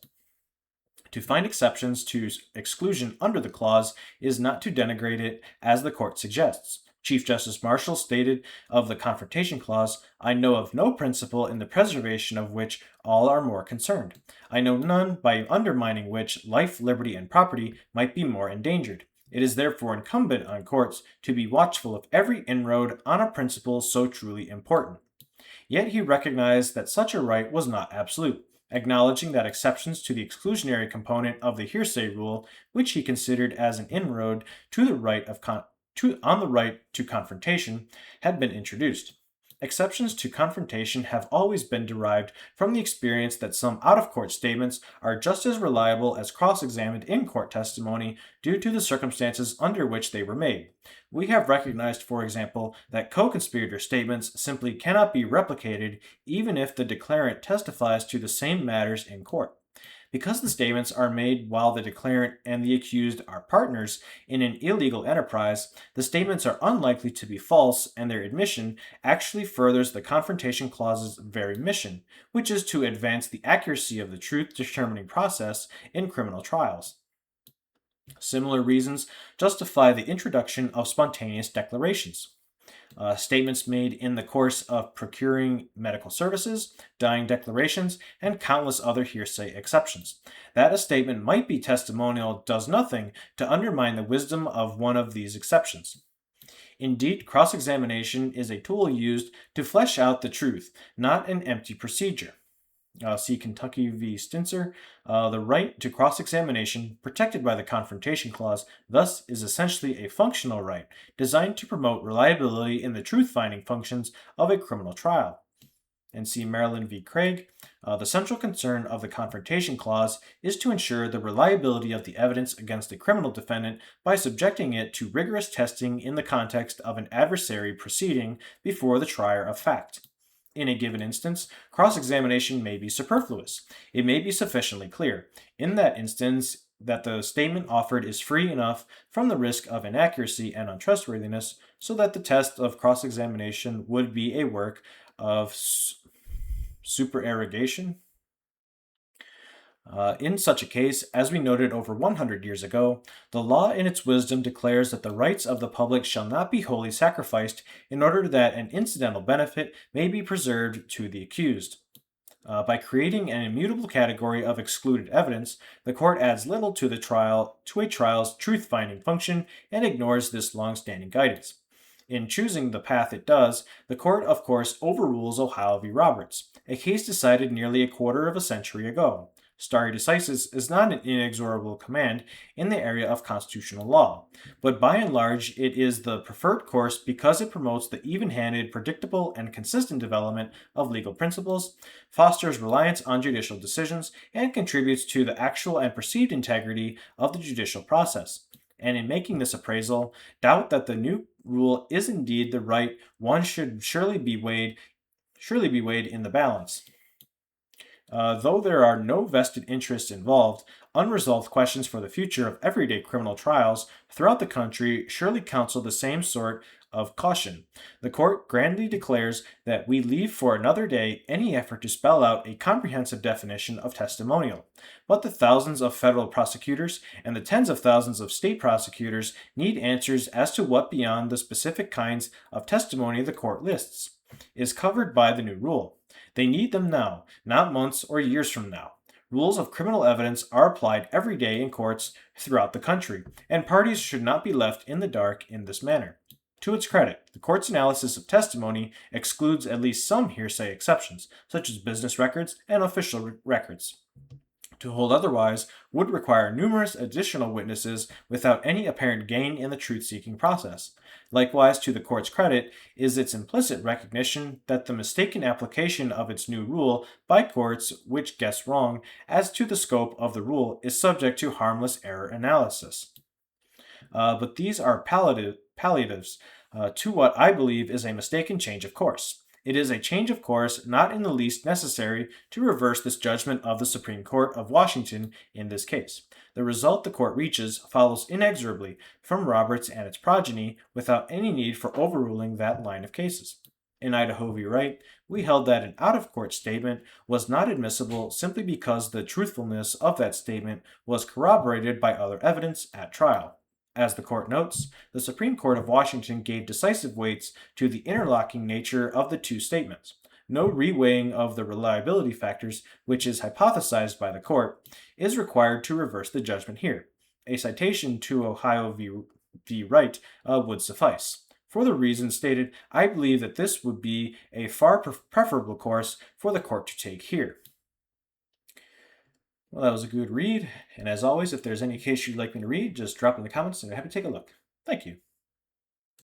To find exceptions to exclusion under the clause is not to denigrate it as the court suggests. Chief Justice Marshall stated of the Confrontation Clause, "I know of no principle in the preservation of which all are more concerned. I know none by undermining which life, liberty, and property might be more endangered. It is therefore incumbent on courts to be watchful of every inroad on a principle so truly important." Yet he recognized that such a right was not absolute. acknowledging that exceptions to the exclusionary component of the hearsay rule, which he considered as an inroad to the right of on the right to confrontation, had been introduced. Exceptions to confrontation have always been derived from the experience that some out of court statements are just as reliable as cross examined in court testimony due to the circumstances under which they were made. We have recognized, for example, that co conspirator statements simply cannot be replicated even if the declarant testifies to the same matters in court. Because the statements are made while the declarant and the accused are partners in an illegal enterprise, the statements are unlikely to be false, and their admission actually furthers the Confrontation Clause's very mission, which is to advance the accuracy of the truth determining process in criminal trials. Similar reasons justify the introduction of spontaneous declarations. Statements made in the course of procuring medical services, dying declarations, and countless other hearsay exceptions. That a statement might be testimonial does nothing to undermine the wisdom of one of these exceptions. Indeed, cross examination is a tool used to flesh out the truth, not an empty procedure. See Kentucky v. Stinser. The right to cross examination, protected by the Confrontation Clause, thus is essentially a functional right designed to promote reliability in the truth finding functions of a criminal trial. And see Maryland v. Craig. The central concern of the Confrontation Clause is to ensure the reliability of the evidence against a criminal defendant by subjecting it to rigorous testing in the context of an adversary proceeding before the trier of fact. In a given instance, cross-examination may be superfluous. It may be sufficiently clear, in that instance, that the statement offered is free enough from the risk of inaccuracy and untrustworthiness, so that the test of cross-examination would be a work of supererogation. In such a case, as we noted over 100 years ago, the law in its wisdom declares that the rights of the public shall not be wholly sacrificed in order that an incidental benefit may be preserved to the accused. By creating an immutable category of excluded evidence, the court adds little to a trial's truth-finding function and ignores this long-standing guidance. In choosing the path it does, the court, of course, overrules Ohio v. Roberts, a case decided nearly a quarter of a century ago. Stare decisis is not an inexorable command in the area of constitutional law, but by and large it is the preferred course because it promotes the even-handed, predictable, and consistent development of legal principles, fosters reliance on judicial decisions, and contributes to the actual and perceived integrity of the judicial process. And in making this appraisal, doubt that the new rule is indeed the right one should surely be weighed in the balance. Though there are no vested interests involved, unresolved questions for the future of everyday criminal trials throughout the country surely counsel the same sort of caution. The court grandly declares that we leave for another day any effort to spell out a comprehensive definition of testimonial. But the thousands of federal prosecutors and the tens of thousands of state prosecutors need answers as to what beyond the specific kinds of testimony the court lists is covered by the new rule. They need them now, not months or years from now. Rules of criminal evidence are applied every day in courts throughout the country, and parties should not be left in the dark in this manner. To its credit, the court's analysis of testimony excludes at least some hearsay exceptions, such as business records and official records. To hold otherwise would require numerous additional witnesses without any apparent gain in the truth-seeking process. Likewise, to the court's credit, is its implicit recognition that the mistaken application of its new rule by courts which guess wrong as to the scope of the rule is subject to harmless error analysis. But these are palliatives to what I believe is a mistaken change of course. It is a change of course not in the least necessary to reverse this judgment of the Supreme Court of Washington in this case. The result the court reaches follows inexorably from Roberts and its progeny without any need for overruling that line of cases. In Idaho v. Wright, we held that an out-of-court statement was not admissible simply because the truthfulness of that statement was corroborated by other evidence at trial. As the court notes, the Supreme Court of Washington gave decisive weights to the interlocking nature of the two statements. No reweighing of the reliability factors, which is hypothesized by the court, is required to reverse the judgment here. A citation to Ohio v. Wright would suffice. For the reasons stated, I believe that this would be a far preferable course for the court to take here. Well, that was a good read. And as always, if there's any case you'd like me to read, just drop it in the comments and I'm happy to take a look. Thank you.